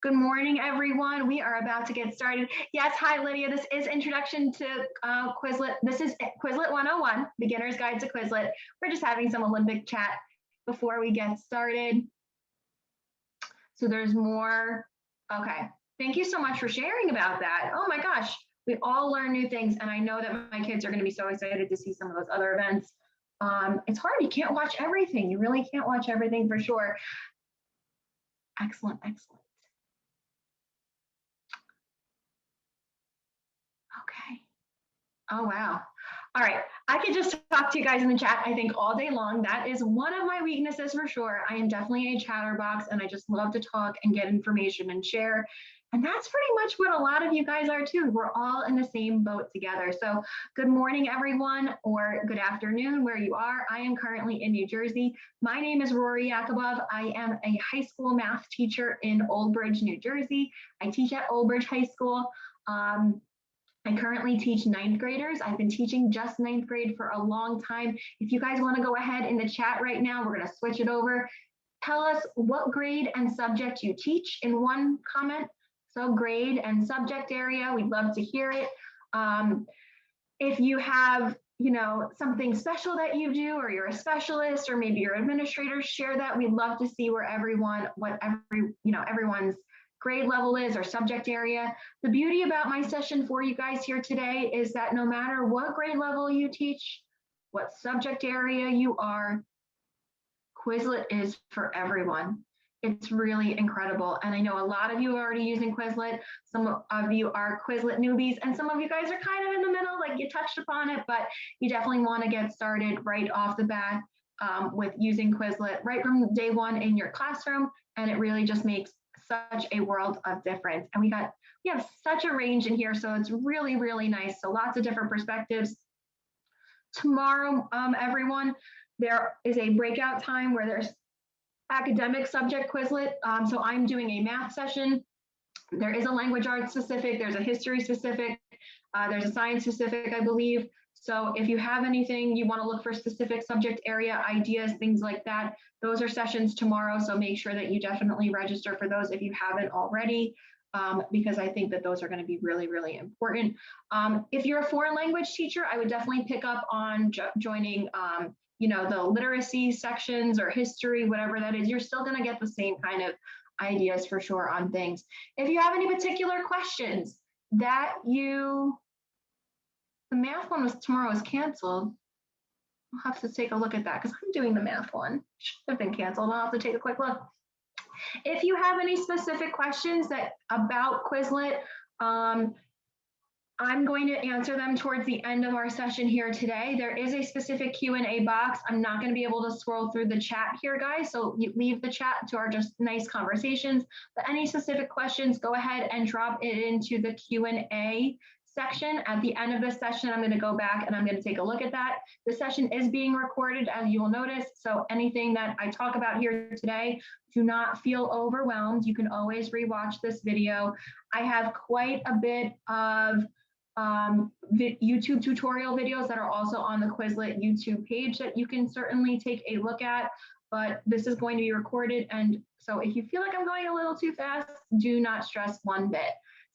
Good morning, everyone. We are about to get started. Yes, hi, Lydia. This is Introduction to Quizlet. This is Quizlet 101, Beginner's Guide to Quizlet. We're just having some Olympic chat before we get started. So there's more. Okay. Thank you so much for sharing about that. Oh my gosh, we all learn new things. And I know that my kids are going to be so excited to see some of those other events. It's hard. You can't watch everything. You really can't watch everything for sure. Excellent, excellent. Okay. Oh, wow. All right. I could just talk to you guys in the chat, I think, all day long. That is one of my weaknesses for sure. I am definitely a chatterbox and I just love to talk and get information and share. And that's pretty much what a lot of you guys are too. We're all in the same boat together. So good morning, everyone, or good afternoon where you are. I am currently in New Jersey. My name is Rory Yakubov. I am a high school math teacher in Old Bridge, New Jersey. I teach at Old Bridge High School. I currently teach ninth graders. I've been teaching just ninth grade for a long time. If you guys want to go ahead in the chat right now, we're going to switch it over. Tell us what grade and subject you teach in one comment. So grade and subject area, we'd love to hear it. If you have, something special that you do, or you're a specialist, or maybe you're an administrator, share that. We'd love to see where everyone's grade level is or subject area. The beauty about my session for you guys here today is that no matter what grade level you teach, what subject area you are, Quizlet is for everyone. It's really incredible. And I know a lot of you are already using Quizlet. Some of you are Quizlet newbies, and some of you guys are kind of in the middle, like you touched upon it, but you definitely want to get started right off the bat with using Quizlet right from day one in your classroom. And it really just makes such a world of difference. And we have such a range in here. So it's really, really nice. So lots of different perspectives. Tomorrow, everyone, there is a breakout time where there's academic subject Quizlet. So I'm doing a math session. There is a language arts specific, there's a history specific, there's a science specific, I believe. So if you have anything you want to look for specific subject area ideas, things like that, those are sessions tomorrow. So make sure that you definitely register for those if you haven't already, because I think that those are going to be really, really important. If you're a foreign language teacher, I would definitely pick up on joining the literacy sections or history, whatever that is. You're still going to get the same kind of ideas for sure on things. If you have any particular questions the math one tomorrow is canceled. I'll have to take a look at that because I'm doing the math one. Should have been canceled. I'll have to take a quick look. If you have any specific questions about Quizlet, I'm going to answer them towards the end of our session here today. There is a specific Q&A box. I'm not going to be able to scroll through the chat here, guys. So you leave the chat to our just nice conversations. But any specific questions, go ahead and drop it into the Q&A section. At the end of this session, I'm going to go back and I'm going to take a look at that. The session is being recorded, as you will notice. So anything that I talk about here today, do not feel overwhelmed. You can always rewatch this video. I have quite a bit of YouTube tutorial videos that are also on the Quizlet YouTube page that you can certainly take a look at, but this is going to be recorded. And so if you feel like I'm going a little too fast, do not stress one bit.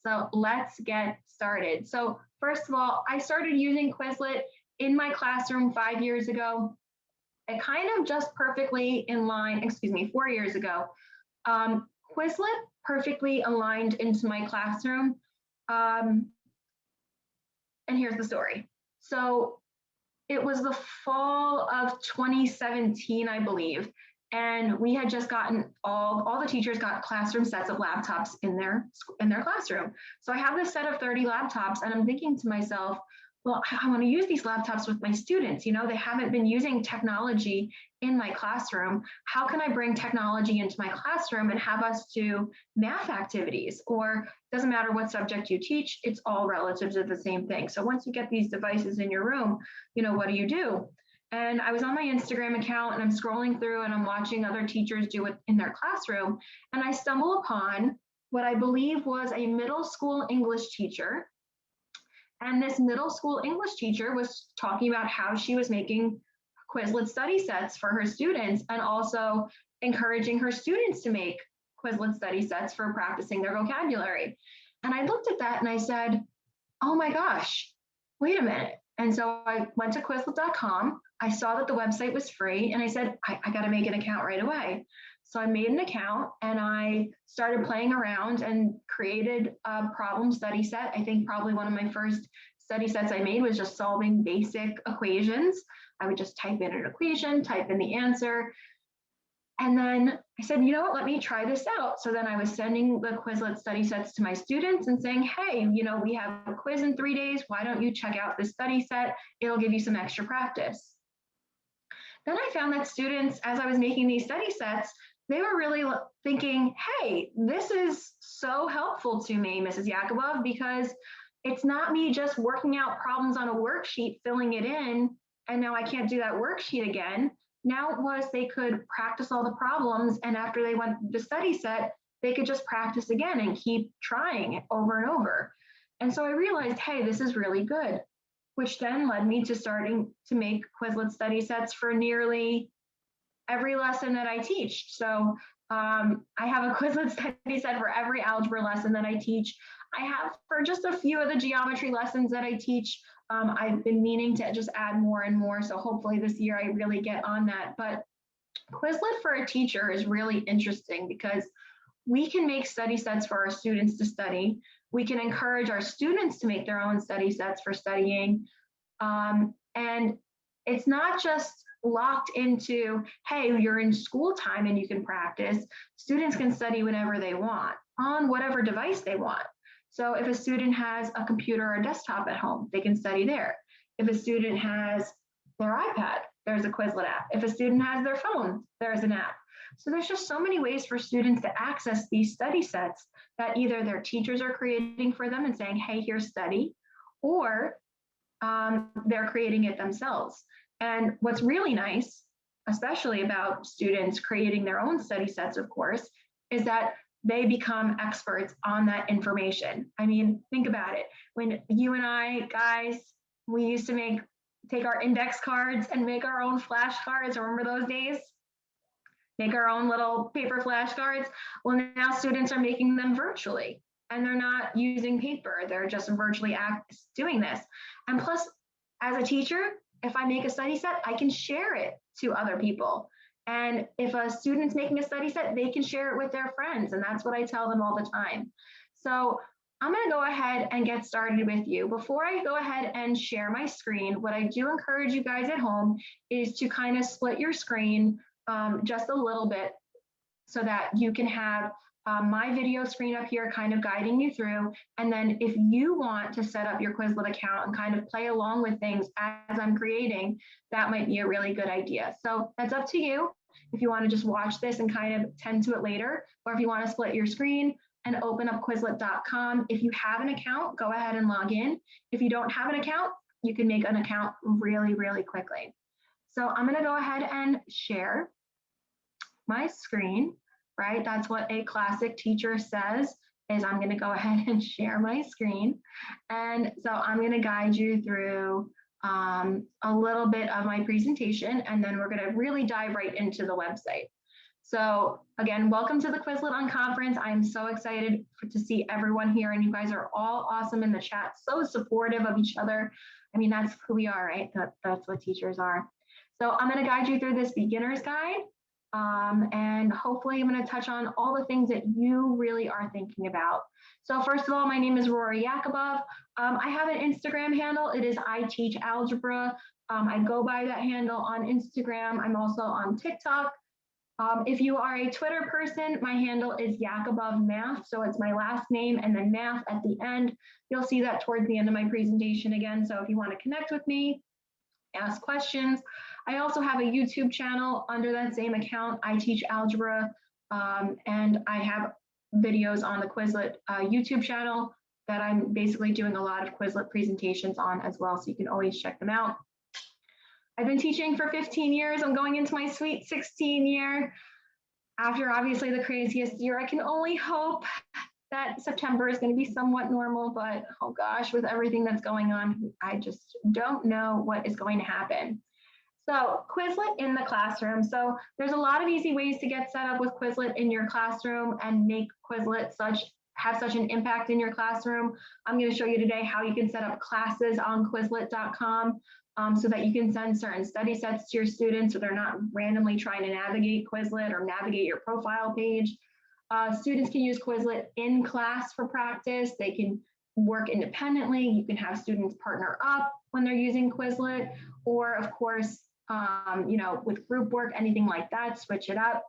So let's get started. So first of all, I started using Quizlet in my classroom 5 years ago. It kind of just perfectly in line, 4 years ago. Quizlet perfectly aligned into my classroom. And here's the story. So it was the fall of 2017, I believe. And we had just gotten all the teachers got classroom sets of laptops in their classroom. So I have this set of 30 laptops and I'm thinking to myself, well, I want to use these laptops with my students. They haven't been using technology in my classroom. How can I bring technology into my classroom and have us do math activities? Or doesn't matter what subject you teach, it's all relative to the same thing. So once you get these devices in your room, what do? And I was on my Instagram account and I'm scrolling through and I'm watching other teachers do it in their classroom. And I stumble upon what I believe was a middle school English teacher. And this middle school English teacher was talking about how she was making Quizlet study sets for her students and also encouraging her students to make Quizlet study sets for practicing their vocabulary. And I looked at that and I said, oh my gosh, wait a minute. And so I went to Quizlet.com. I saw that the website was free and I said, I got to make an account right away. So I made an account and I started playing around and created a problem study set. I think probably one of my first study sets I made was just solving basic equations. I would just type in an equation, type in the answer. And then I said, you know what, let me try this out. So then I was sending the Quizlet study sets to my students and saying, hey, we have a quiz in 3 days. Why don't you check out this study set? It'll give you some extra practice. Then I found that students, as I was making these study sets, they were really thinking, hey, this is so helpful to me, Mrs. Yakubov, because it's not me just working out problems on a worksheet, filling it in, and now I can't do that worksheet again. Now it was they could practice all the problems, and after they went through the study set, they could just practice again and keep trying it over and over. And so I realized, hey, this is really good, which then led me to starting to make Quizlet study sets for nearly every lesson that I teach. So I have a Quizlet study set for every algebra lesson that I teach. I have for just a few of the geometry lessons that I teach. I've been meaning to just add more and more. So hopefully this year I really get on that. But Quizlet for a teacher is really interesting because we can make study sets for our students to study. We can encourage our students to make their own study sets for studying. And it's not just locked into, hey, you're in school time and you can practice. Students can study whenever they want on whatever device they want. So if a student has a computer or a desktop at home, they can study there. If a student has their iPad, there's a Quizlet app. If a student has their phone, there's an app. So there's just so many ways for students to access these study sets that either their teachers are creating for them and saying, hey, here's study, or they're creating it themselves. And what's really nice, especially about students creating their own study sets, of course, is that they become experts on that information. I mean, think about it. When you and I, guys, we used to take our index cards and make our own flashcards. Remember those days? Make our own little paper flashcards. Well, now students are making them virtually and they're not using paper. They're just virtually doing this. And plus, as a teacher, if I make a study set, I can share it to other people. And if a student's making a study set, they can share it with their friends. And that's what I tell them all the time. So I'm going to go ahead and get started with you. Before I go ahead and share my screen, what I do encourage you guys at home is to kind of split your screen just a little bit so that you can have my video screen up here kind of guiding you through. And then if you want to set up your Quizlet account and kind of play along with things as I'm creating, that might be a really good idea. So that's up to you if you want to just watch this and kind of tend to it later, or if you want to split your screen and open up Quizlet.com. If you have an account, go ahead and log in. If you don't have an account, you can make an account really, really quickly. So I'm going to go ahead and share my screen. Right? That's what a classic teacher says, is I'm going to go ahead and share my screen. And so I'm going to guide you through a little bit of my presentation, and then we're going to really dive right into the website. So again, welcome to the Quizlet Unconference. I'm so excited to see everyone here, and you guys are all awesome in the chat, so supportive of each other. I mean, that's who we are, right? That's what teachers are. So I'm going to guide you through this beginner's guide. And hopefully I'm going to touch on all the things that you really are thinking about. So first of all, my name is Rory Yakubov. I have an Instagram handle. It is I Teach Algebra. I go by that handle on Instagram. I'm also on TikTok. If you are a Twitter person, my handle is Yakubov Math. So it's my last name and then math at the end. You'll see that towards the end of my presentation again. So if you want to connect with me, ask questions. I also have a YouTube channel under that same account, I Teach Algebra, and I have videos on the Quizlet YouTube channel that I'm basically doing a lot of Quizlet presentations on as well, so you can always check them out. I've been teaching for 15 years. I'm going into my sweet 16 year. After obviously the craziest year, I can only hope that September is going to be somewhat normal, but oh gosh, with everything that's going on, I just don't know what is going to happen. So Quizlet in the classroom. So there's a lot of easy ways to get set up with Quizlet in your classroom and make Quizlet have such an impact in your classroom. I'm going to show you today how you can set up classes on Quizlet.com so that you can send certain study sets to your students so they're not randomly trying to navigate Quizlet or navigate your profile page. Students can use Quizlet in class for practice. They can work independently. You can have students partner up when they're using Quizlet, or of course, with group work, anything like that, switch it up.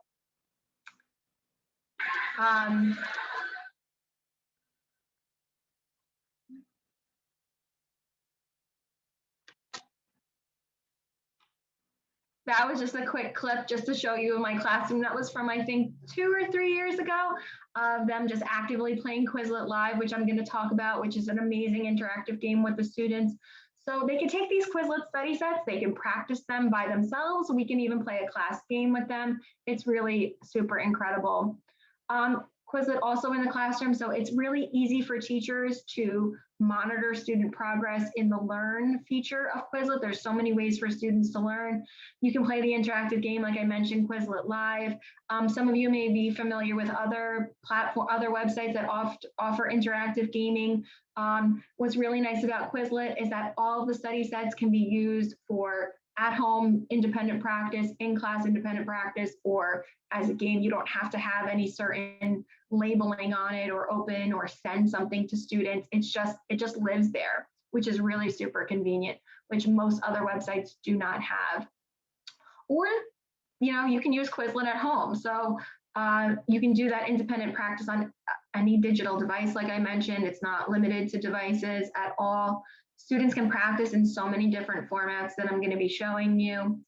That was just a quick clip just to show you in my classroom. That was from, I think, 2 or 3 years ago of them just actively playing Quizlet Live, which I'm going to talk about, which is an amazing interactive game with the students. So they can take these Quizlet study sets, they can practice them by themselves. We can even play a class game with them. It's really super incredible. Quizlet also in the classroom, so it's really easy for teachers to monitor student progress in the Learn feature of Quizlet. There's so many ways for students to learn. You can play the interactive game, like I mentioned, Quizlet Live. Some of you may be familiar with other websites that offer interactive gaming. What's really nice about Quizlet is that all of the study sets can be used for at-home independent practice, in-class independent practice, or as a game. You don't have to have any certain labeling on it or open or send something to students. It just lives there, which is really super convenient, which most other websites do not have. Or, you can use Quizlet at home. So you can do that independent practice on any digital device. Like I mentioned, it's not limited to devices at all. Students can practice in so many different formats that I'm going to be showing you,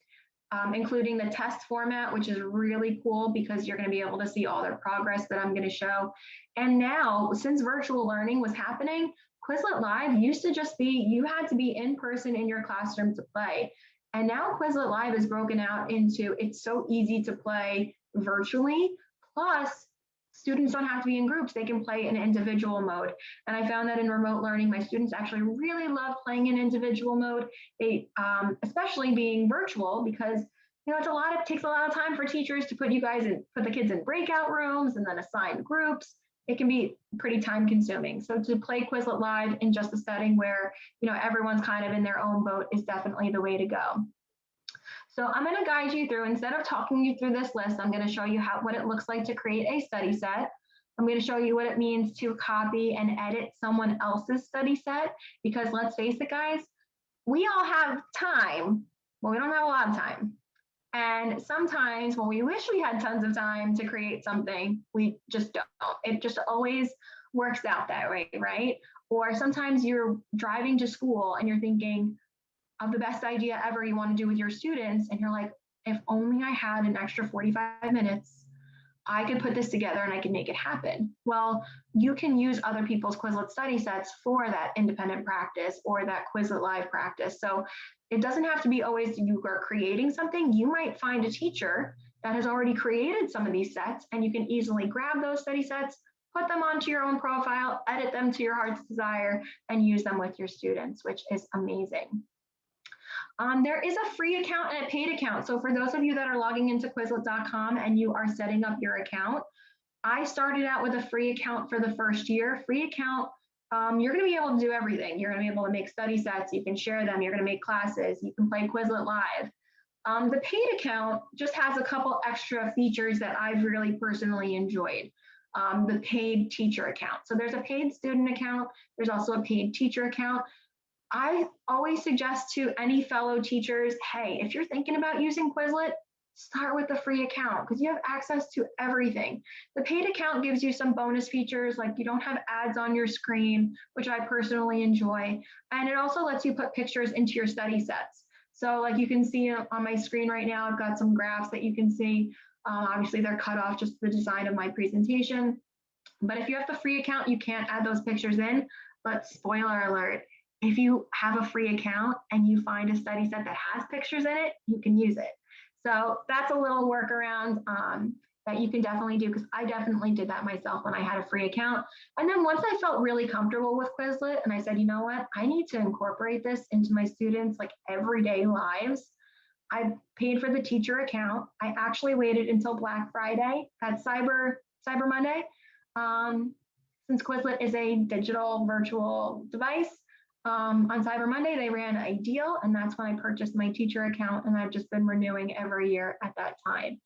including the test format, which is really cool because you're going to be able to see all their progress that I'm going to show. And now, since virtual learning was happening, Quizlet Live used to just be, you had to be in person in your classroom to play. And now Quizlet Live is broken out into, it's so easy to play virtually, plus students don't have to be in groups, they can play in individual mode. And I found that in remote learning, my students actually really love playing in individual mode, especially being virtual, because it takes a lot of time for teachers to put the kids in breakout rooms and then assign groups. It can be pretty time consuming. So to play Quizlet Live in just a setting where everyone's kind of in their own boat is definitely the way to go. So I'm going to guide you through, instead of talking you through this list, I'm going to show you what it looks like to create a study set. I'm going to show you what it means to copy and edit someone else's study set, because let's face it, guys, we all have time, but we don't have a lot of time. And sometimes when we wish we had tons of time to create something, we just don't. It just always works out that way, right? Or sometimes you're driving to school and you're thinking of the best idea ever you want to do with your students, and you're like, if only I had an extra 45 minutes, I could put this together and I could make it happen. Well, you can use other people's Quizlet study sets for that independent practice or that Quizlet Live practice. So it doesn't have to be always you are creating something. You might find a teacher that has already created some of these sets, and you can easily grab those study sets, put them onto your own profile, edit them to your heart's desire, and use them with your students, which is amazing. There is a free account and a paid account. So for those of you that are logging into Quizlet.com and you are setting up your account, I started out with a free account for the first year. Free account, you're going to be able to do everything. You're going to be able to make study sets. You can share them. You're going to make classes. You can play Quizlet Live. The paid account just has a couple extra features that I've really personally enjoyed. The paid teacher account. So there's a paid student account. There's also a paid teacher account. I always suggest to any fellow teachers, hey, if you're thinking about using Quizlet, start with the free account because you have access to everything. The paid account gives you some bonus features, like you don't have ads on your screen, which I personally enjoy. And it also lets you put pictures into your study sets. So like you can see on my screen right now, I've got some graphs that you can see. Obviously they're cut off just the design of my presentation. But if you have the free account, you can't add those pictures in. But spoiler alert, if you have a free account and you find a study set that has pictures in it, you can use it. So that's a little workaround that you can definitely do, because I definitely did that myself when I had a free account. And then once I felt really comfortable with Quizlet and I said, you know what, I need to incorporate this into my students' like everyday lives, I paid for the teacher account. I actually waited until Black Friday, that's Cyber Monday. Since Quizlet is a digital virtual device, on Cyber Monday, they ran a deal, and that's when I purchased my teacher account, and I've just been renewing every year at that time.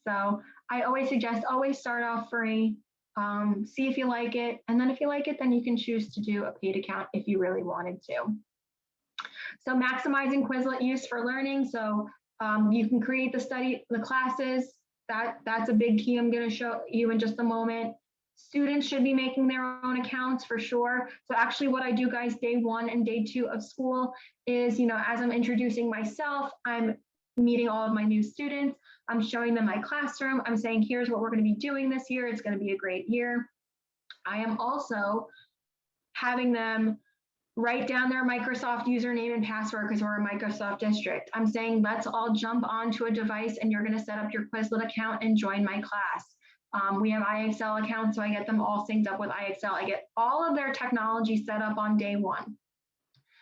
So I always suggest always start off free, see if you like it, and then if you like it, then you can choose to do a paid account if you really wanted to. So maximizing Quizlet use for learning. So you can create the classes. That's a big key I'm going to show you in just a moment. Students should be making their own accounts for sure. So actually what I do, guys, day 1 and day 2 of school is, as I'm introducing myself, I'm meeting all of my new students. I'm showing them my classroom. I'm saying, here's what we're going to be doing this year. It's going to be a great year. I am also having them write down their Microsoft username and password because we're a Microsoft district. I'm saying, let's all jump onto a device and you're going to set up your Quizlet account and join my class. We have IXL accounts, so I get them all synced up with IXL. I get all of their technology set up on day 1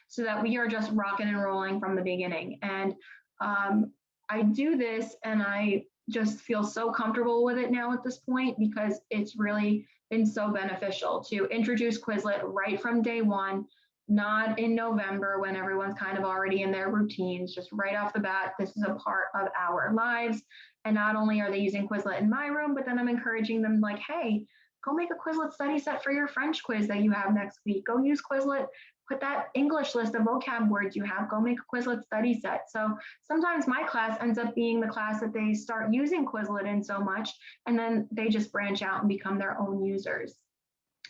so that we are just rocking and rolling from the beginning. And I do this and I just feel so comfortable with it now at this point because it's really been so beneficial to introduce Quizlet right from day 1, not in November when everyone's kind of already in their routines, just right off the bat. This is a part of our lives. And not only are they using Quizlet in my room, but then I'm encouraging them like, hey, go make a Quizlet study set for your French quiz that you have next week. Go use Quizlet, put that English list of vocab words you have, go make a Quizlet study set. So sometimes my class ends up being the class that they start using Quizlet in so much, and then they just branch out and become their own users.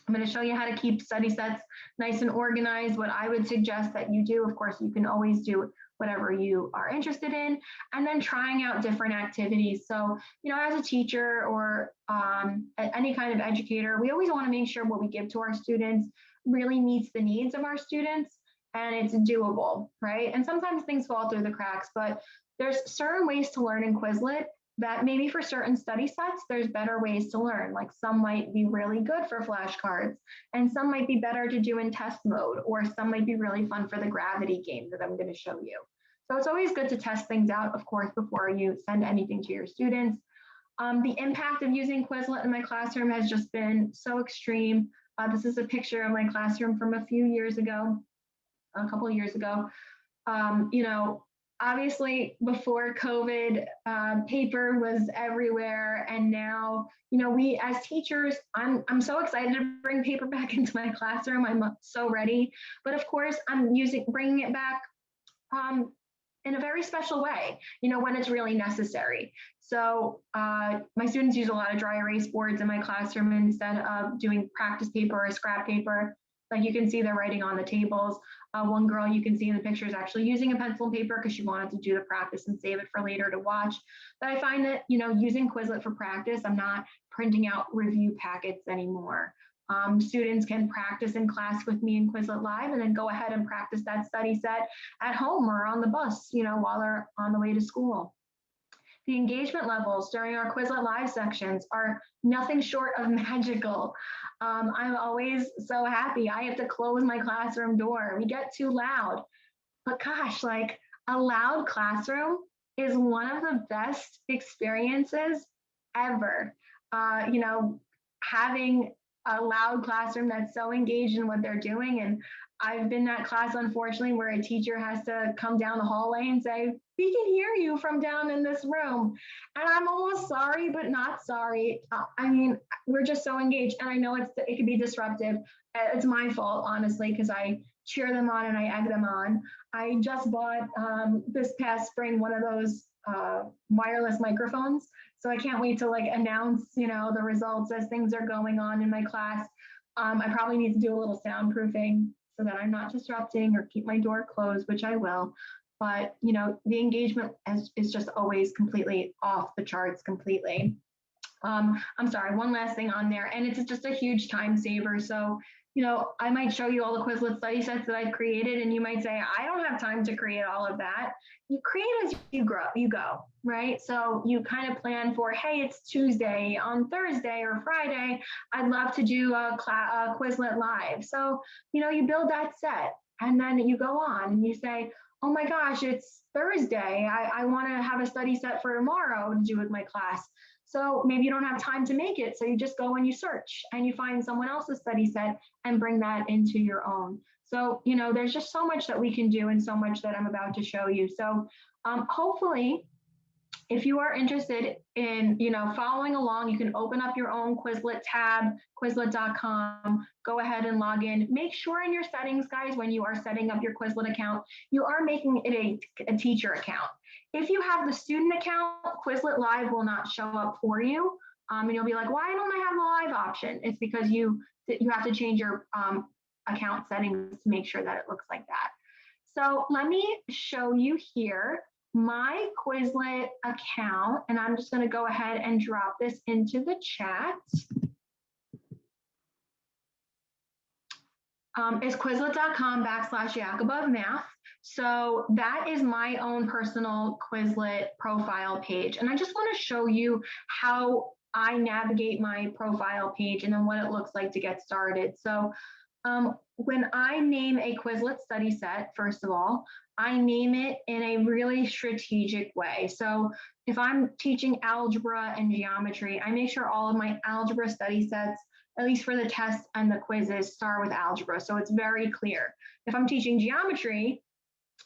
I'm going to show you how to keep study sets nice and organized. What I would suggest that you do, of course, you can always do whatever you are interested in, and then trying out different activities. So, as a teacher or any kind of educator, we always want to make sure what we give to our students really meets the needs of our students and it's doable, right? And sometimes things fall through the cracks, but there's certain ways to learn in Quizlet that maybe for certain study sets, there's better ways to learn. Like some might be really good for flashcards, and some might be better to do in test mode, or some might be really fun for the gravity game that I'm going to show you. So it's always good to test things out, of course, before you send anything to your students. The impact of using Quizlet in my classroom has just been so extreme. This is a picture of my classroom from a couple of years ago. Obviously before COVID, paper was everywhere. And now, we as teachers, I'm so excited to bring paper back into my classroom. I'm so ready. But of course, I'm bringing it back in a very special way, when it's really necessary. So my students use a lot of dry erase boards in my classroom instead of doing practice paper or scrap paper. Like you can see they're writing on the tables. One girl you can see in the picture is actually using a pencil and paper because she wanted to do the practice and save it for later to watch. But I find that, using Quizlet for practice, I'm not printing out review packets anymore. Students can practice in class with me in Quizlet Live and then go ahead and practice that study set at home or on the bus, while they're on the way to school. The engagement levels during our Quizlet Live sections are nothing short of magical. I'm always so happy. I have to close my classroom door. We get too loud. But gosh, like a loud classroom is one of the best experiences ever. Having a loud classroom that's so engaged in what they're doing. And I've been that class, unfortunately, where a teacher has to come down the hallway and say, we can hear you from down in this room. And I'm almost sorry, but not sorry. We're just so engaged. And I know it can be disruptive. It's my fault, honestly, because I cheer them on and I egg them on. I just bought this past spring one of those wireless microphones. So I can't wait to announce, the results as things are going on in my class. I probably need to do a little soundproofing so that I'm not disrupting or keep my door closed, which I will. But, the engagement is just always completely off the charts completely. I'm sorry, one last thing on there, and it's just a huge time saver. So, I might show you all the Quizlet study sets that I've created, and you might say, I don't have time to create all of that. You create as you go, right? So you kind of plan for, hey, it's Tuesday, on Thursday or Friday, I'd love to do a Quizlet Live. So, you build that set, and then you go on and you say, oh my gosh, it's Thursday. I want to have a study set for tomorrow to do with my class. So maybe you don't have time to make it. So you just go and you search and you find someone else's study set and bring that into your own. So, there's just so much that we can do and so much that I'm about to show you. So hopefully, if you are interested in, following along, you can open up your own Quizlet tab, Quizlet.com, go ahead and log in. Make sure in your settings, guys, when you are setting up your Quizlet account, you are making it a teacher account. If you have the student account, Quizlet Live will not show up for you. And you'll be like, why don't I have the live option? It's because you have to change your account settings to make sure that it looks like that. So let me show you here my Quizlet account, and I'm just going to go ahead and drop this into the chat. Is Quizlet.com/YakAboveMath. So that is my own personal Quizlet profile page. And I just want to show you how I navigate my profile page and then what it looks like to get started. So when I name a Quizlet study set, first of all, I name it in a really strategic way. So if I'm teaching algebra and geometry, I make sure all of my algebra study sets, at least for the tests and the quizzes, start with algebra. So it's very clear. If I'm teaching geometry,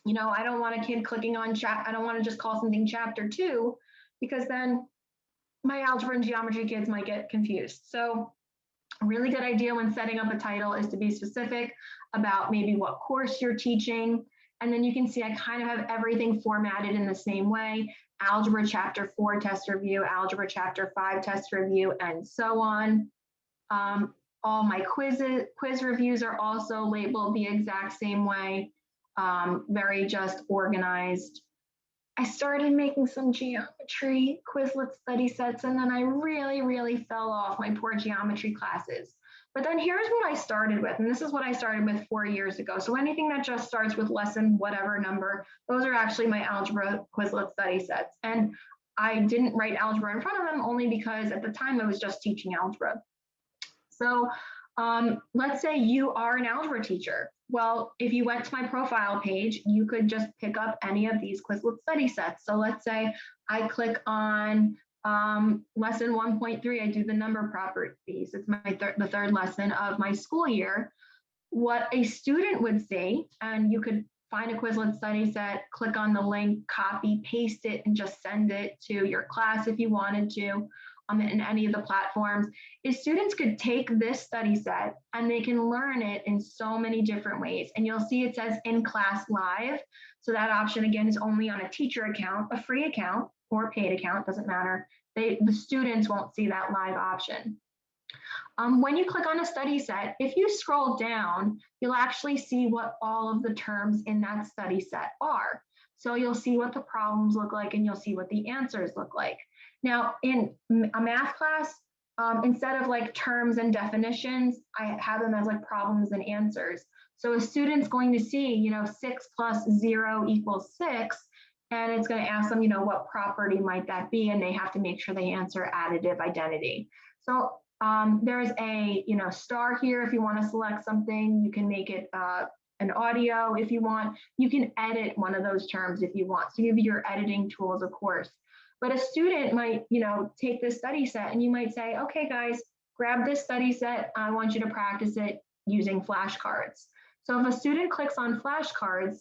I don't want a kid clicking on I don't want to just call something chapter 2, because then my algebra and geometry kids might get confused. So a really good idea when setting up a title is to be specific about maybe what course you're teaching. And then you can see I kind of have everything formatted in the same way. Algebra chapter 4 test review, algebra chapter 5 test review, and so on. All my quiz reviews are also labeled the exact same way, very just organized. I started making some geometry Quizlet study sets, and then I really, really fell off my poor geometry classes. But then here's what I started with, and this is what I started with 4 years ago. So anything that just starts with lesson whatever number, those are actually my algebra Quizlet study sets. And I didn't write algebra in front of them only because at the time I was just teaching algebra. So let's say you are an algebra teacher. Well, if you went to my profile page, you could just pick up any of these Quizlet study sets. So let's say I click on lesson 1.3, I do the number properties. It's the third lesson of my school year. What a student would see, and you could find a Quizlet study set, click on the link, copy, paste it, and just send it to your class if you wanted to. In any of the platforms, is students could take this study set and they can learn it in so many different ways. And you'll see it says in class live. So that option again is only on a teacher account, a free account or paid account, doesn't matter. The students won't see that live option. When you click on a study set, if you scroll down, you'll actually see what all of the terms in that study set are. So you'll see what the problems look like and you'll see what the answers look like. Now, in a math class, instead of like terms and definitions, I have them as like problems and answers. So a student's going to see, 6 plus 0 equals 6, and it's going to ask them, what property might that be? And they have to make sure they answer additive identity. So there's a, star here if you want to select something. You can make it an audio if you want. You can edit one of those terms if you want. So you have your editing tools, of course. But a student might, take this study set and you might say, okay, guys, grab this study set. I want you to practice it using flashcards. So if a student clicks on flashcards,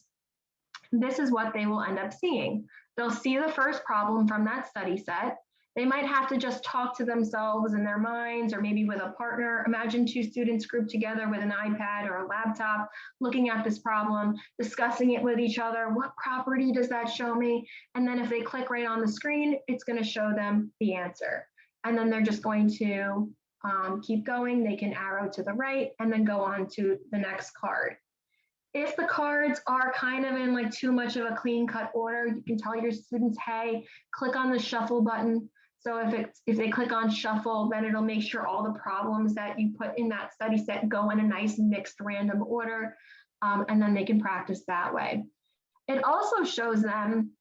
this is what they will end up seeing. They'll see the first problem from that study set. They might have to just talk to themselves in their minds or maybe with a partner. Imagine 2 students grouped together with an iPad or a laptop, looking at this problem, discussing it with each other. What property does that show me? And then if they click right on the screen, it's going to show them the answer. And then they're just going to keep going. They can arrow to the right and then go on to the next card. If the cards are kind of in like too much of a clean cut order, you can tell your students, hey, click on the shuffle button. So if they click on shuffle, then it'll make sure all the problems that you put in that study set go in a nice mixed random order, and then they can practice that way. It also shows them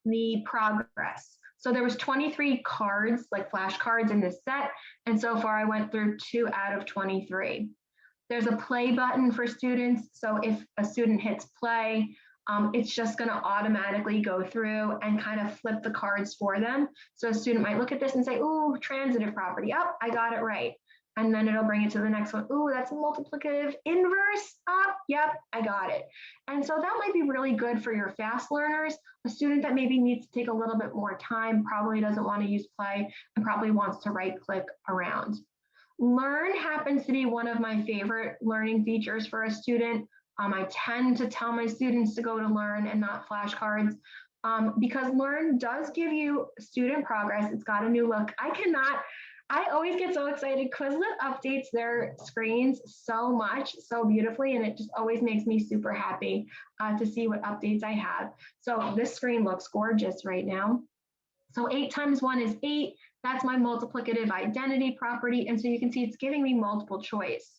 the progress. So there was 23 cards, like flashcards in this set, and so far I went through 2 out of 23. There's a play button for students. So if a student hits play, it's just going to automatically go through and kind of flip the cards for them. So a student might look at this and say, ooh, transitive property. Oh, I got it right. And then it'll bring it to the next one. Ooh, that's multiplicative inverse. Oh, yep, I got it. And so that might be really good for your fast learners. A student that maybe needs to take a little bit more time, probably doesn't want to use play, and probably wants to right click around. Learn happens to be one of my favorite learning features for a student. I tend to tell my students to go to Learn and not flashcards because Learn does give you student progress. It's got a new look. I always get so excited. Quizlet updates their screens so much, so beautifully, and it just always makes me super happy to see what updates I have. So this screen looks gorgeous right now. So 8 times 1 is 8. That's my multiplicative identity property. And so you can see it's giving me multiple choice.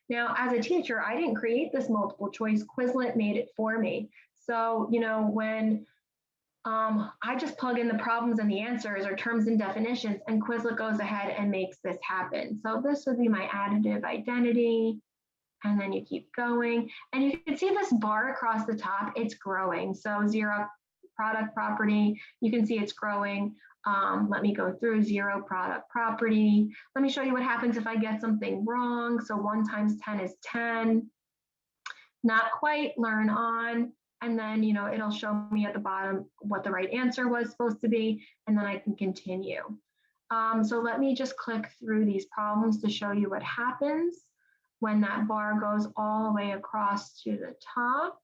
Now, as a teacher, I didn't create this multiple choice. Quizlet made it for me. So, when I just plug in the problems and the answers or terms and definitions, and Quizlet goes ahead and makes this happen. So this would be my additive identity. And then you keep going. And you can see this bar across the top, it's growing. So 0 product property, you can see it's growing. Let me go through 0 product property. Let me show you what happens if I get something wrong. So 1 times 10 is 10. Not quite, learn on. And then, it'll show me at the bottom what the right answer was supposed to be, and then I can continue. So let me just click through these problems to show you what happens when that bar goes all the way across to the top.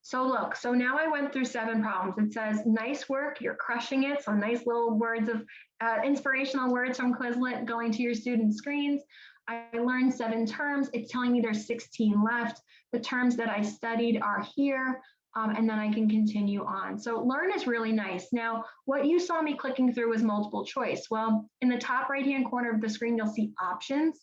So look, so now I went through 7 problems. It says, nice work, you're crushing it. So nice little words of inspirational words from Quizlet going to your student screens. I learned 7 terms. It's telling me there's 16 left. The terms that I studied are here, and then I can continue on. So Learn is really nice. Now, what you saw me clicking through was multiple choice. Well, in the top right-hand corner of the screen, you'll see options.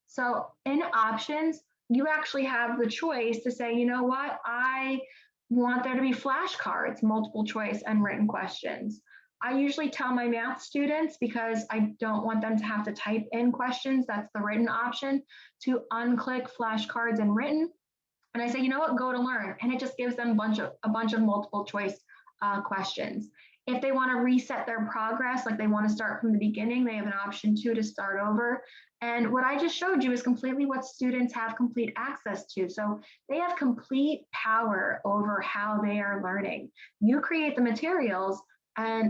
So in options, you actually have the choice to say, you know what, I want there to be flashcards, multiple choice, and written questions. I usually tell my math students, because I don't want them to have to type in questions, that's the written option, to unclick flashcards and written. And I say, you know what, go to Learn. And it just gives them a bunch of multiple choice questions. If they want to reset their progress, like they want to start from the beginning, they have an option 2 to start over. And what I just showed you is completely what students have complete access to. So they have complete power over how they are learning. You create the materials,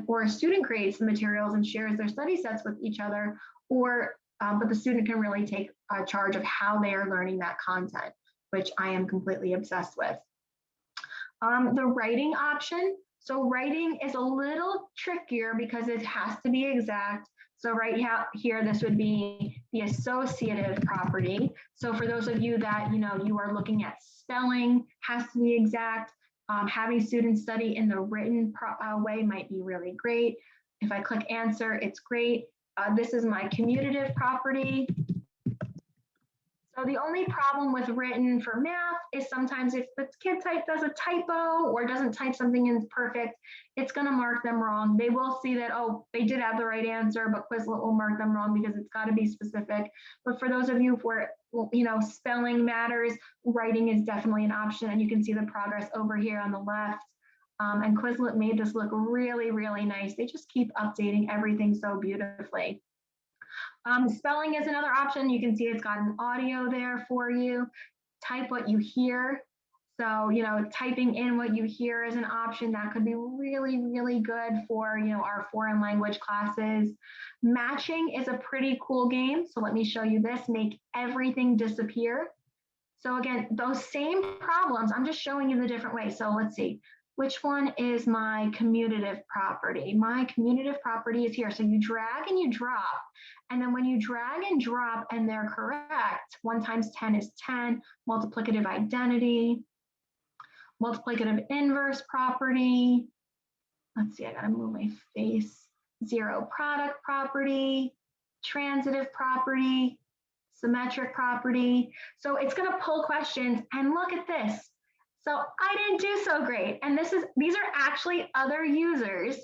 or a student creates the materials and shares their study sets with each other, but the student can really take charge of how they are learning that content, which I am completely obsessed with. The writing option. So writing is a little trickier because it has to be exact. So right here, this would be the associative property. So for those of you that, you are looking at spelling, has to be exact. Having students study in the written way might be really great. If I click answer, it's great. This is my commutative property. So the only problem with written for math is sometimes if the kid does a typo or doesn't type something in perfect, it's going to mark them wrong. They will see that, oh, they did have the right answer, but Quizlet will mark them wrong because it's got to be specific. But for those of you where, spelling matters, writing is definitely an option, and you can see the progress over here on the left. And Quizlet made this look really, really nice. They just keep updating everything so beautifully. Spelling is another option. You can see it's got an audio there for you. Type what you hear. So, typing in what you hear is an option that could be really, really good for, our foreign language classes. Matching is a pretty cool game. So let me show you this. Make everything disappear. So again, those same problems, I'm just showing you the different ways. So let's see. Which one is my commutative property? My commutative property is here. So you drag and you drop. And then when you drag and drop and they're correct, 1 times 10 is 10, multiplicative identity, multiplicative inverse property. Let's see, I gotta move my face. 0 product property, transitive property, symmetric property. So it's gonna pull questions, and look at this. So I didn't do so great. And these are actually other users.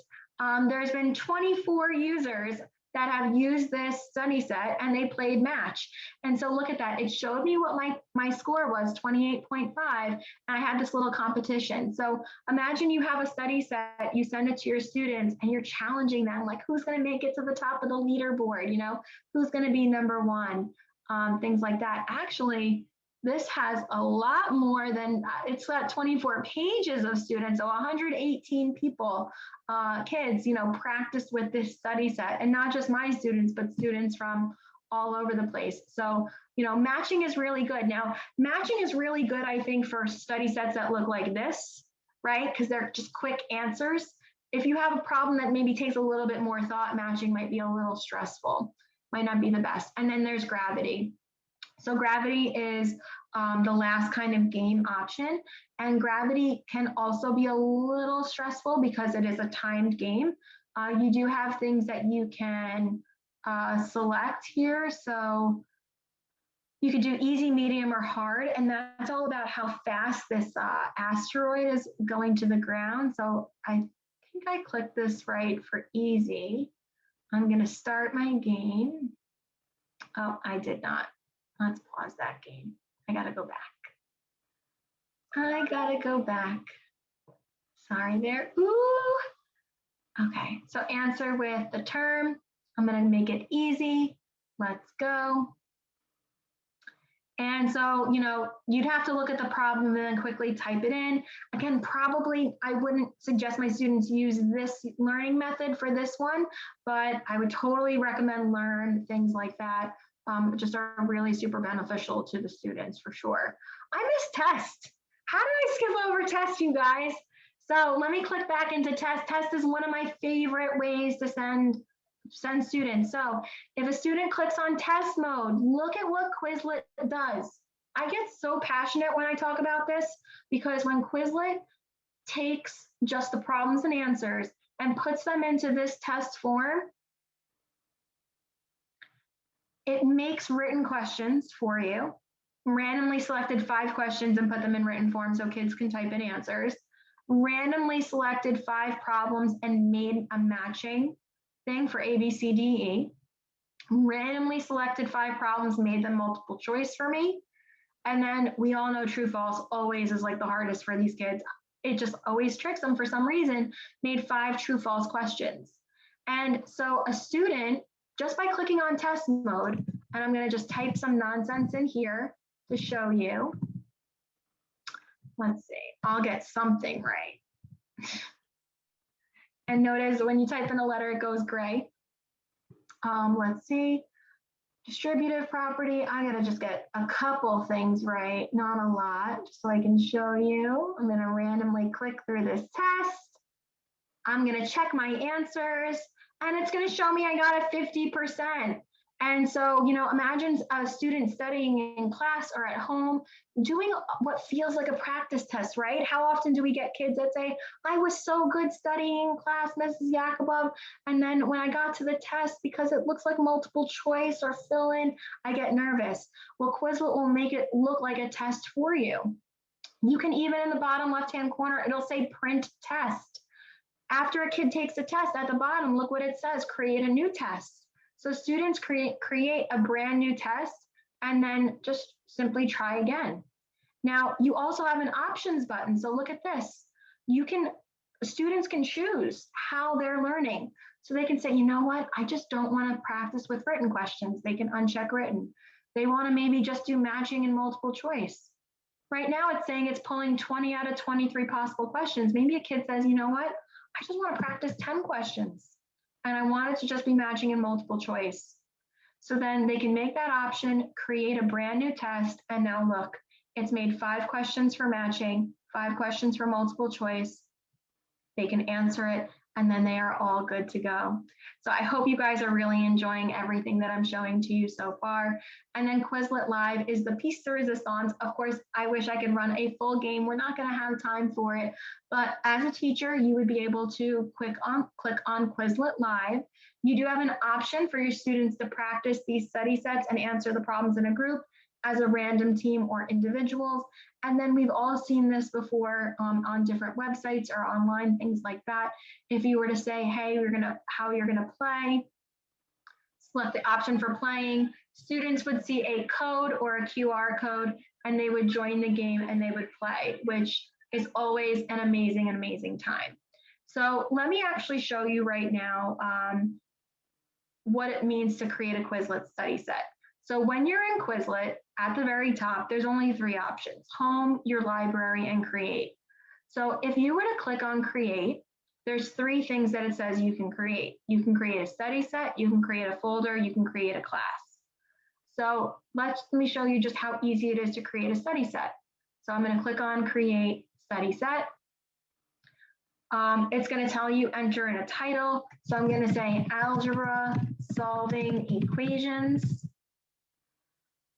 There's been 24 users that have used this study set and they played match. And so look at that. It showed me what my score was, 28.5, and I had this little competition. So imagine you have a study set, you send it to your students and you're challenging them, like who's going to make it to the top of the leaderboard, who's going to be number one, things like that. Actually, this has a lot more than, it's got 24 pages of students, so 118 people, kids, practiced with this study set, and not just my students, but students from all over the place. So, matching is really good. Now, matching is really good, I think, for study sets that look like this, right? Because they're just quick answers. If you have a problem that maybe takes a little bit more thought, matching might be a little stressful, might not be the best. And then there's gravity. So gravity is the last kind of game option. And gravity can also be a little stressful because it is a timed game. You do have things that you can select here. So you could do easy, medium, or hard. And that's all about how fast this asteroid is going to the ground. So I think I clicked this right for easy. I'm going to start my game. Oh, I did not. Let's pause that game. I gotta go back. Sorry there. Ooh. Okay, so answer with the term. I'm gonna make it easy. Let's go. And so, you'd have to look at the problem and then quickly type it in. Again, probably I wouldn't suggest my students use this learning method for this one, but I would totally recommend Learn, things like that. Just are really super beneficial to the students for sure. I missed test. How did I skip over test, you guys? So let me click back into test. Test is one of my favorite ways to send students. So if a student clicks on test mode, look at what Quizlet does. I get so passionate when I talk about this because when Quizlet takes just the problems and answers and puts them into this test form, it makes written questions for you, randomly selected 5 questions and put them in written form so kids can type in answers, randomly selected 5 problems and made a matching thing for A, B, C, D, E, randomly selected 5 problems, made them multiple choice for me. And then we all know true false always is like the hardest for these kids. It just always tricks them for some reason, made 5 true false questions. And so a student, just by clicking on test mode, and I'm going to just type some nonsense in here to show you. Let's see, I'll get something right. And notice when you type in a letter, it goes gray. Let's see, distributive property. I got to just get a couple things right, not a lot, just so I can show you. I'm going to randomly click through this test. I'm going to check my answers. And it's going to show me I got a 50%. And so, imagine a student studying in class or at home doing what feels like a practice test, right? How often do we get kids that say, I was so good studying in class, Mrs. Yakubov, and then when I got to the test, because it looks like multiple choice or fill in, I get nervous. Well, Quizlet will make it look like a test for you. You can even in the bottom left-hand corner, it'll say print test. After a kid takes a test at the bottom, look what it says, create a new test. So students create a brand new test and then just simply try again. Now, you also have an options button. So look at this. Students can choose how they're learning. So they can say, you know what, I just don't want to practice with written questions. They can uncheck written. They want to maybe just do matching and multiple choice. Right now it's saying it's pulling 20 out of 23 possible questions. Maybe a kid says, you know what, I just want to practice 10 questions and I want it to just be matching and multiple choice. So then they can make that option, create a brand new test, and now look, it's made 5 questions for matching, 5 questions for multiple choice. They can answer it, and then they are all good to go. So I hope you guys are really enjoying everything that I'm showing to you so far. And then Quizlet Live is the piece de resistance. Of course, I wish I could run a full game. We're not going to have time for it. But as a teacher, you would be able to click on Quizlet Live. You do have an option for your students to practice these study sets and answer the problems in a group as a random team or individuals. And then we've all seen this before on different websites or online, things like that. If you were to say, hey, how you're gonna play, select the option for playing. Students would see a code or a QR code, and they would join the game and they would play, which is always an amazing time. So let me actually show you right now what it means to create a Quizlet study set. So when you're in Quizlet, at the very top, there's only 3 options: home, your library, and create. So if you were to click on create, there's 3 things that it says you can create. You can create a study set, you can create a folder, you can create a class. So let me show you just how easy it is to create a study set. So I'm going to click on create study set. It's going to tell you enter in a title. So I'm going to say algebra solving equations.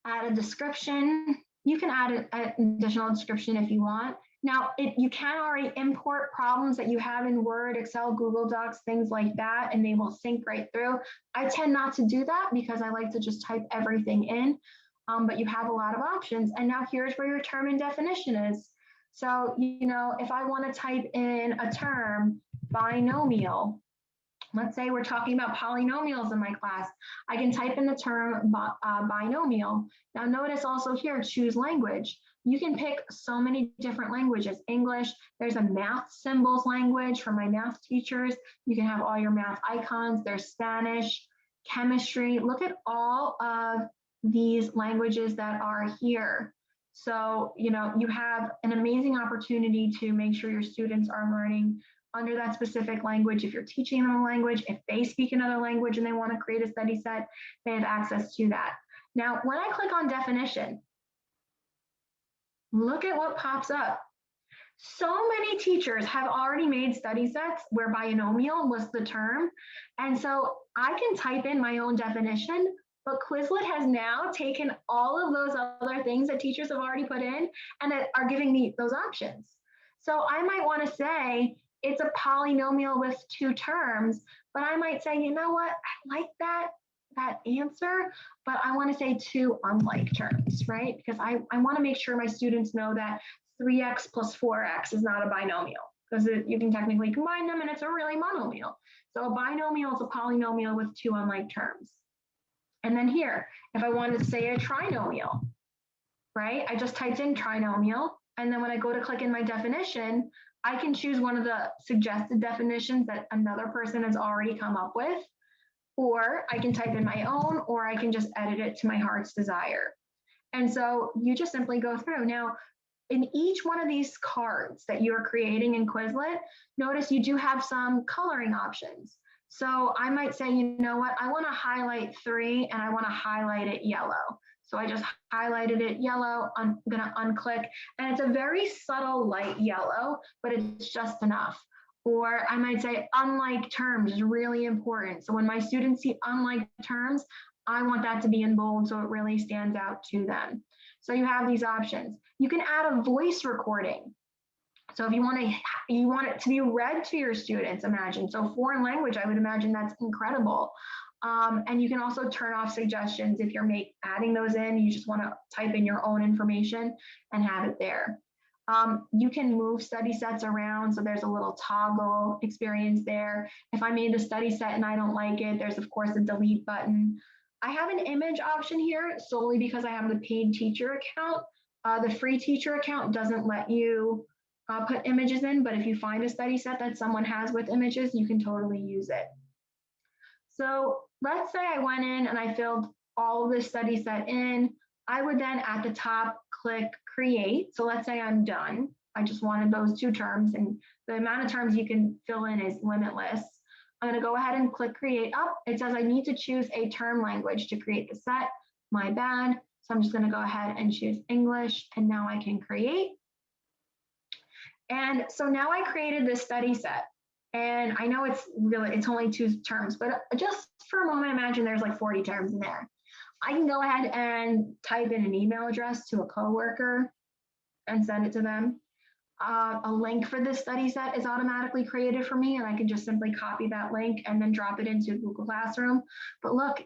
Add a description. You can add an additional description if you want. Now, you can already import problems that you have in Word, Excel, Google Docs, things like that, and they will sync right through. I tend not to do that because I like to just type everything in, but you have a lot of options. And now here's where your term and definition is. So, if I want to type in a term, binomial, let's say we're talking about polynomials in my class, I can type in the term binomial. Now notice also here, choose language. You can pick so many different languages. English, there's a math symbols language for my math teachers. You can have all your math icons. There's Spanish, chemistry. Look at all of these languages that are here. So, you have an amazing opportunity to make sure your students are learning under that specific language. If you're teaching them a language, if they speak another language and they want to create a study set, they have access to that. Now, when I click on definition, look at what pops up. So many teachers have already made study sets where binomial was the term. And so I can type in my own definition, but Quizlet has now taken all of those other things that teachers have already put in and that are giving me those options. So I might want to say it's a polynomial with 2 terms, but I might say, you know what, I like that answer, but I want to say 2 unlike terms, right? Because I want to make sure my students know that 3x plus 4x is not a binomial, because you can technically combine them and it's a really monomial. So a binomial is a polynomial with 2 unlike terms. And then here, if I wanted to say a trinomial, right? I just typed in trinomial, and then when I go to click in my definition, I can choose one of the suggested definitions that another person has already come up with, or I can type in my own, or I can just edit it to my heart's desire. And so you just simply go through. Now, in each one of these cards that you are creating in Quizlet, notice you do have some coloring options. So I might say, you know what, I want to highlight 3 and I want to highlight it yellow. So I just highlighted it yellow. I'm going to unclick, and it's a very subtle light yellow, but it's just enough. Or I might say unlike terms is really important. So when my students see unlike terms, I want that to be in bold so it really stands out to them. So you have these options. You can add a voice recording. So if you want it to be read to your students, imagine. So foreign language, I would imagine that's incredible. And you can also turn off suggestions if you're adding those in. You just want to type in your own information and have it there. You can move study sets around. So there's a little toggle experience there. If I made the study set and I don't like it, there's of course a delete button. I have an image option here solely because I have the paid teacher account. The free teacher account doesn't let you put images in, but if you find a study set that someone has with images, you can totally use it. So let's say I went in and I filled all of this study set in. I would then at the top click create. So let's say I'm done. I just wanted those 2 terms, and the amount of terms you can fill in is limitless. I'm going to go ahead and click create up. It says I need to choose a term language to create the set. My bad. So I'm just going to go ahead and choose English, and now I can create. And so now I created this study set, and I know it's only 2 terms, but just for a moment, imagine there's like 40 terms in there. I can go ahead and type in an email address to a coworker and send it to them. A link for this study set is automatically created for me, and I can just simply copy that link and then drop it into Google Classroom. But look,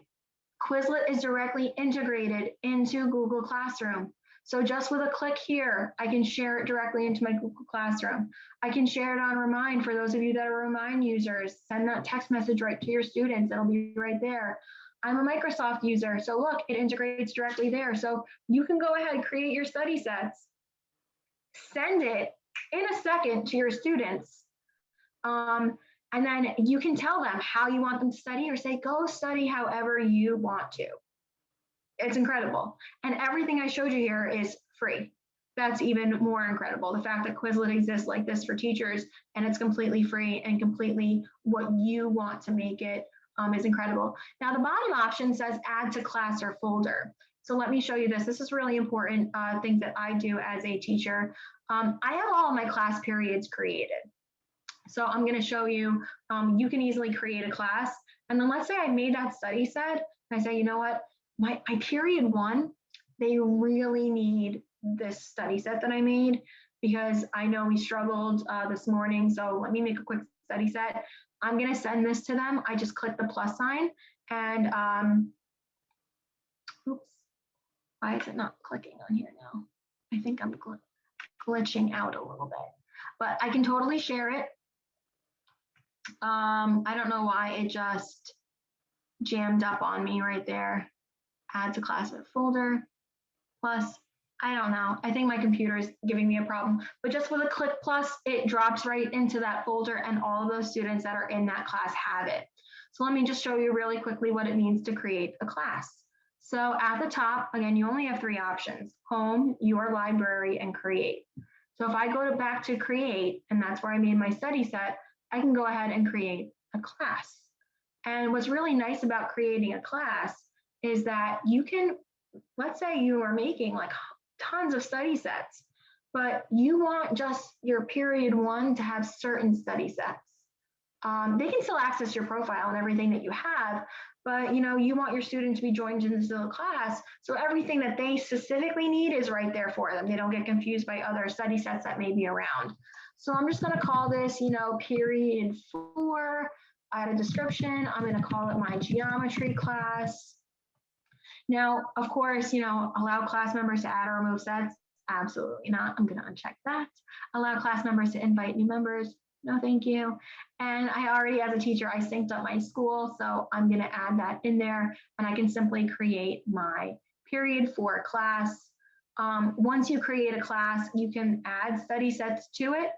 Quizlet is directly integrated into Google Classroom. So just with a click here, I can share it directly into my Google Classroom. I can share it on Remind for those of you that are Remind users. Send that text message right to your students. It'll be right there. I'm a Microsoft user, so look, it integrates directly there. So you can go ahead and create your study sets, send it in a second to your students, and then you can tell them how you want them to study or say, go study however you want to. It's incredible. And everything I showed you here is free. That's even more incredible. The fact that Quizlet exists like this for teachers and it's completely free and completely what you want to make it is incredible. Now the bottom option says add to class or folder. So let me show you this. This is really important things that I do as a teacher. I have all of my class periods created. So I'm going to show you, you can easily create a class. And then let's say I made that study set and I say, you know what, my period 1, they really need this study set that I made because I know we struggled this morning. So let me make a quick study set. I'm going to send this to them. I just click the plus sign and oops, why is it not clicking on here now? I think I'm glitching out a little bit, but I can totally share it. I don't know why it just jammed up on me right there. Add to class or folder, plus, I don't know. I think my computer is giving me a problem, but just with a click plus, it drops right into that folder and all of those students that are in that class have it. So let me just show you really quickly what it means to create a class. So at the top, again, you only have 3 options: home, your library, and create. So if I go back to create, and that's where I made my study set, I can go ahead and create a class. And what's really nice about creating a class is that you can, let's say you are making like tons of study sets, but you want just your period 1 to have certain study sets. They can still access your profile and everything that you have, but you want your student to be joined into the class, so everything that they specifically need is right there for them. They don't get confused by other study sets that may be around. So I'm just going to call this, period 4. Add a description. I'm going to call it my geometry class. Now, of course, allow class members to add or remove sets. Absolutely not. I'm going to uncheck that. Allow class members to invite new members. No, thank you. And I already, as a teacher, I synced up my school, so I'm going to add that in there, and I can simply create my period 4 class. Once you create a class, you can add study sets to it.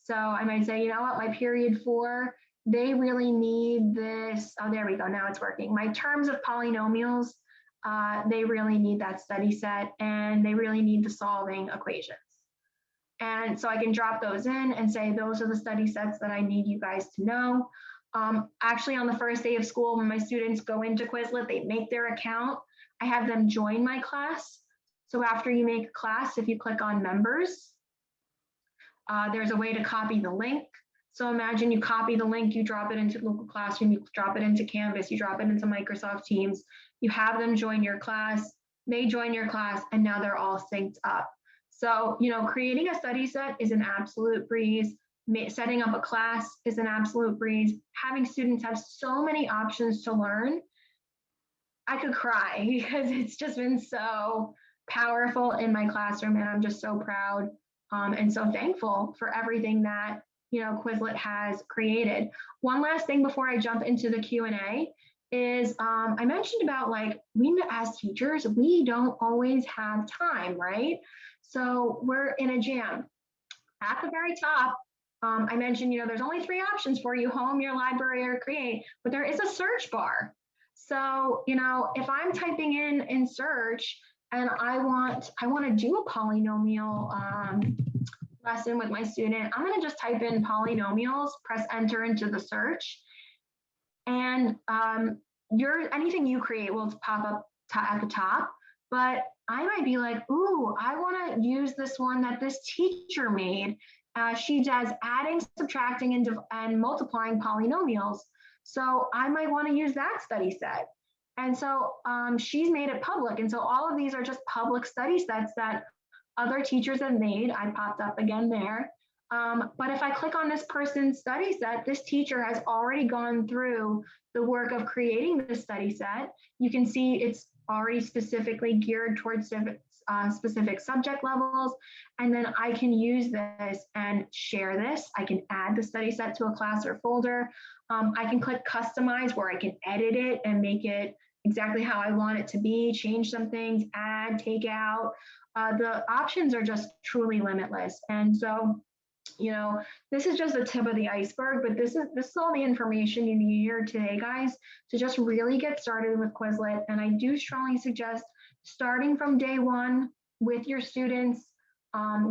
So I might say, you know what, my period 4, they really need this. Oh, there we go. Now it's working. My terms of polynomials, they really need that study set, and they really need the solving equations. And so I can drop those in and say, those are the study sets that I need you guys to know. Actually, on the first day of school, when my students go into Quizlet, they make their account. I have them join my class. So after you make a class, if you click on members, there's a way to copy the link. So imagine you copy the link, you drop it into Google Classroom, you drop it into Canvas, you drop it into Microsoft Teams, you have them join your class, they join your class, and now they're all synced up. So, creating a study set is an absolute breeze. Setting up a class is an absolute breeze. Having students have so many options to learn, I could cry because it's just been so powerful in my classroom, and I'm just so proud and so thankful for everything that Quizlet has created. One last thing before I jump into the Q&A is I mentioned about we as teachers, we don't always have time, right? So we're in a jam. At the very top, I mentioned, there's only 3 options for you: home, your library, or create, but there is a search bar. So, if I'm typing in search and I want to do a polynomial lesson with my student, I'm going to just type in polynomials, press enter into the search, and anything you create will pop up at the top. But I might be like, ooh, I want to use this one that this teacher made. She does adding, subtracting, and multiplying polynomials. So I might want to use that study set. And so she's made it public. And so all of these are just public study sets that other teachers have made. I popped up again there. But if I click on this person's study set, this teacher has already gone through the work of creating the study set. You can see it's already specifically geared towards specific subject levels. And then I can use this and share this. I can add the study set to a class or folder. I can click customize, where I can edit it and make it exactly how I want it to be, change some things, add, take out. The options are just truly limitless. And so, this is just the tip of the iceberg, but this is all the information you need here today, guys, to just really get started with Quizlet. And I do strongly suggest starting from day one with your students,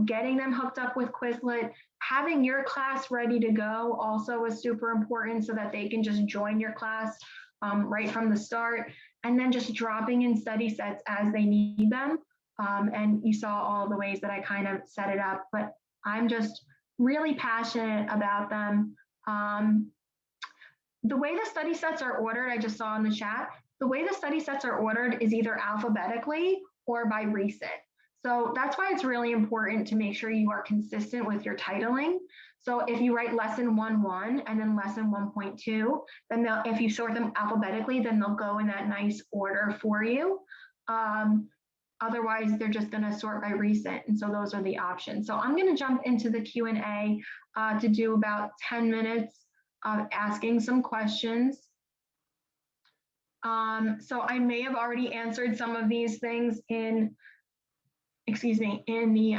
getting them hooked up with Quizlet, having your class ready to go also is super important so that they can just join your class right from the start, and then just dropping in study sets as they need them. And you saw all the ways that I kind of set it up, but I'm just really passionate about them. The way the study sets are ordered, I just saw in the chat, the way the study sets are ordered is either alphabetically or by recent. So that's why it's really important to make sure you are consistent with your titling. So if you write lesson 1.1 and then lesson 1.2, then if you sort them alphabetically, then they'll go in that nice order for you. Otherwise, they're just going to sort by recent. And so those are the options. So I'm going to jump into the Q&A to do about 10 minutes of asking some questions. So I may have already answered some of these things in the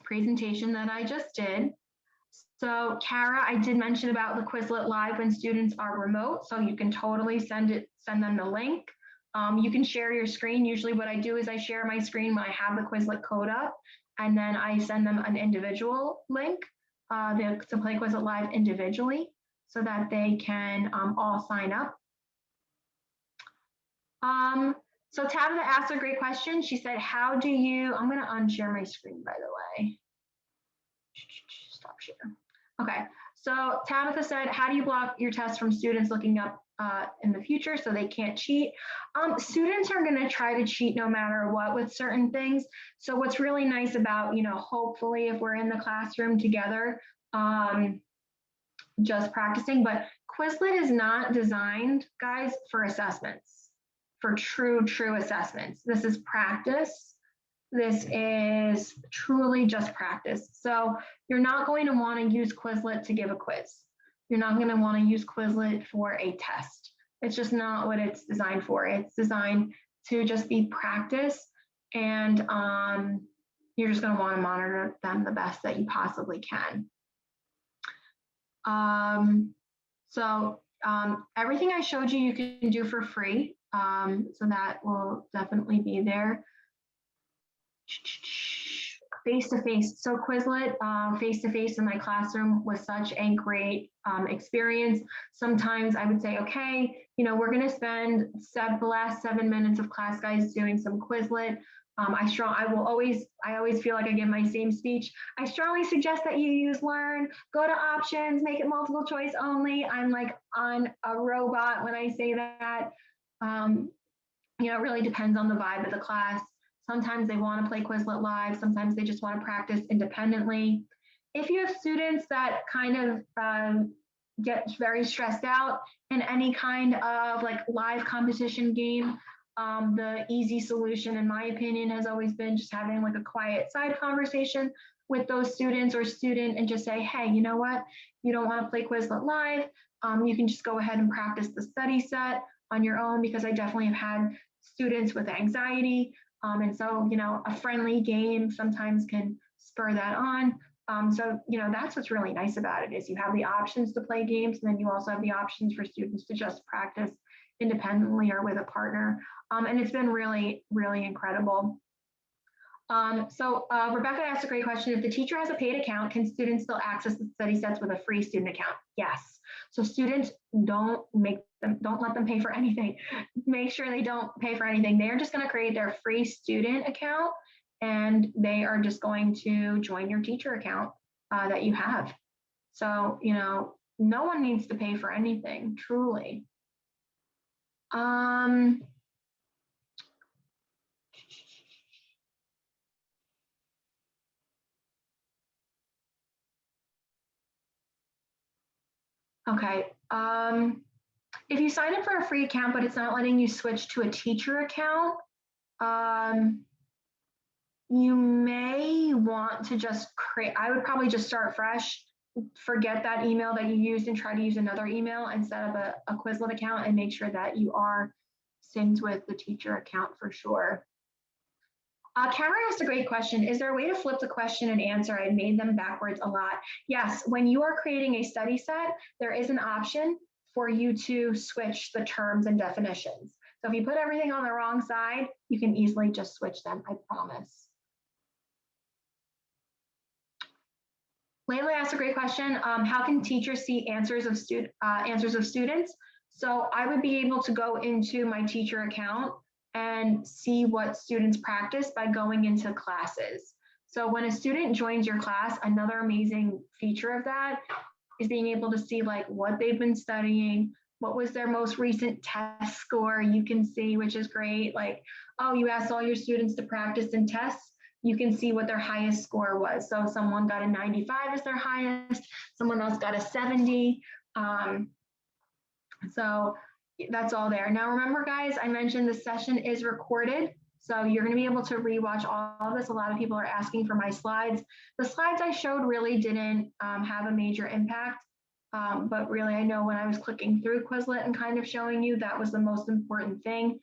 presentation that I just did. So Kara, I did mention about the Quizlet Live when students are remote, so you can totally send them the link. You can share your screen. Usually what I do is I share my screen when I have the Quizlet code up, and then I send them an individual link to play Quizlet Live individually so that they can all sign up. So Tabitha asked a great question. She said, how do you, I'm going to unshare my screen, by the way. Stop share. Okay, so Tabitha said, how do you block your test from students looking up in the future so they can't cheat? Students are going to try to cheat no matter what with certain things. So what's really nice about, hopefully if we're in the classroom together, just practicing, but Quizlet is not designed, guys, for assessments, for true assessments. This is practice. This is truly just practice. So you're not going to want to use Quizlet to give a quiz. You're not going to want to use Quizlet for a test. It's just not what it's designed for. It's designed to just be practice, and you're just going to want to monitor them the best that you possibly can. Everything I showed you, you can do for free. So that will definitely be there. Face-to-face. So Quizlet face-to-face in my classroom was such a great experience. Sometimes I would say, okay, we're going to spend the last 7 minutes of class, guys, doing some Quizlet. I always feel like I give my same speech. I strongly suggest that you use Learn, go to options, make it multiple choice only. I'm like on a robot when I say that. It really depends on the vibe of the class. Sometimes they want to play Quizlet Live. Sometimes they just want to practice independently. If you have students that kind of get very stressed out in any kind of like live competition game, the easy solution, in my opinion, has always been just having like a quiet side conversation with those students or student and just say, hey, you know what? You don't want to play Quizlet Live. You can just go ahead and practice the study set on your own, because I definitely have had students with anxiety. And so, a friendly game sometimes can spur that on. So, that's what's really nice about it, is you have the options to play games, and then you also have the options for students to just practice independently or with a partner. And it's been really, really incredible. Rebecca asked a great question. If the teacher has a paid account, can students still access the study sets with a free student account? Yes. So students, don't let them pay for anything. Make sure they don't pay for anything. They're just going to create their free student account, and they are just going to join your teacher account that you have. So, no one needs to pay for anything, truly. Okay. If you sign up for a free account, but it's not letting you switch to a teacher account, you may want to just I would probably just start fresh, forget that email that you used and try to use another email and set up a Quizlet account, and make sure that you are synced with the teacher account for sure. Cameron asked a great question. Is there a way to flip the question and answer? I made them backwards a lot. Yes, when you are creating a study set, there is an option for you to switch the terms and definitions. So if you put everything on the wrong side, you can easily just switch them, I promise. Layla asked a great question. How can teachers see answers of students? So I would be able to go into my teacher account and see what students practice by going into classes. So when a student joins your class, another amazing feature of that is being able to see like what they've been studying, what was their most recent test score, you can see, which is great. Like, oh, you asked all your students to practice in tests, you can see what their highest score was. So someone got a 95 as their highest, someone else got a 70. So that's all there. Now remember guys, I mentioned the session is recorded. So you're gonna be able to rewatch all of this. A lot of people are asking for my slides. The slides I showed really didn't have a major impact, but really I know when I was clicking through Quizlet and kind of showing you, that was the most important thing.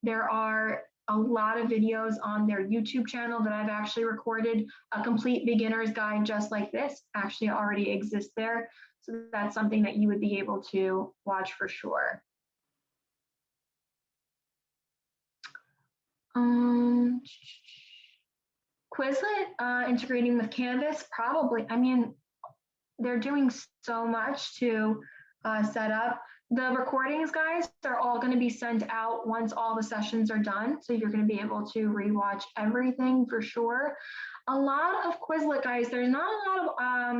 There are a lot of videos on their YouTube channel that I've actually recorded. A complete beginner's guide just like this actually already exists there. So that's something that you would be able to watch for sure. Quizlet integrating with Canvas, probably. I mean, they're doing so much to set up. The recordings, guys, are all going to be sent out once all the sessions are done. So you're going to be able to rewatch everything for sure. A lot of Quizlet, guys, there's not a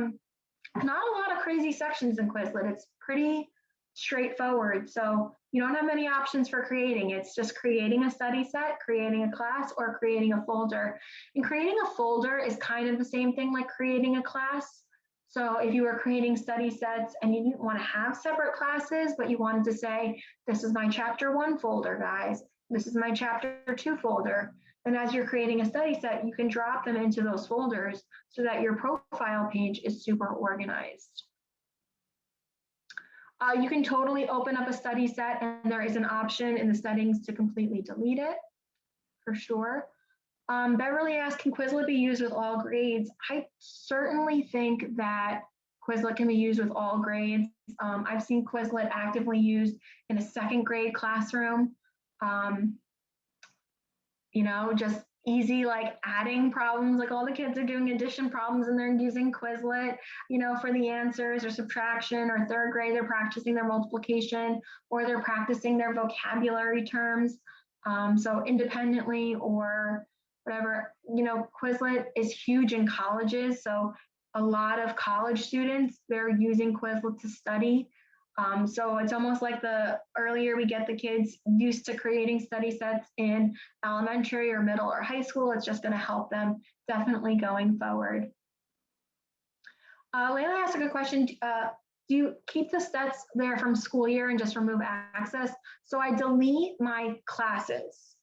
lot of crazy sections in Quizlet. It's pretty straightforward. So you don't have many options for creating. It's just creating a study set, creating a class, or creating a folder. And creating a folder is kind of the same thing like creating a class. So if you were creating study sets and you didn't want to have separate classes, but you wanted to say, this is my chapter 1 folder, guys. This is my chapter 2 folder. And as you're creating a study set, you can drop them into those folders so that your profile page is super organized. You can totally open up a study set and there is an option in the settings to completely delete it, for sure. Beverly asked, can Quizlet be used with all grades? I certainly think that Quizlet can be used with all grades. I've seen Quizlet actively used in a 2nd grade classroom. You know, just easy like adding problems, like all the kids are doing addition problems and they're using Quizlet, you know, for the answers, or subtraction, or 3rd grade, they're practicing their multiplication, or they're practicing their vocabulary terms. So independently or whatever, you know, Quizlet is huge in colleges. So a lot of college students, they're using Quizlet to study. So it's almost like the earlier we get the kids used to creating study sets in elementary or middle or high school, it's just going to help them definitely going forward. Layla asked a good question. Do you keep the sets there from school year and just remove access? So I delete my classes.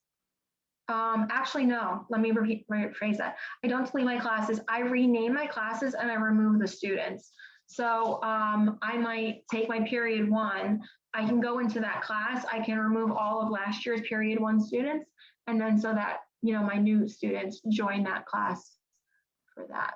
Actually, no, let me rephrase that. I don't delete my classes. I rename my classes and I remove the students. So I might take my period 1, I can go into that class, I can remove all of last year's period 1 students, and then so that, you know, my new students join that class for that.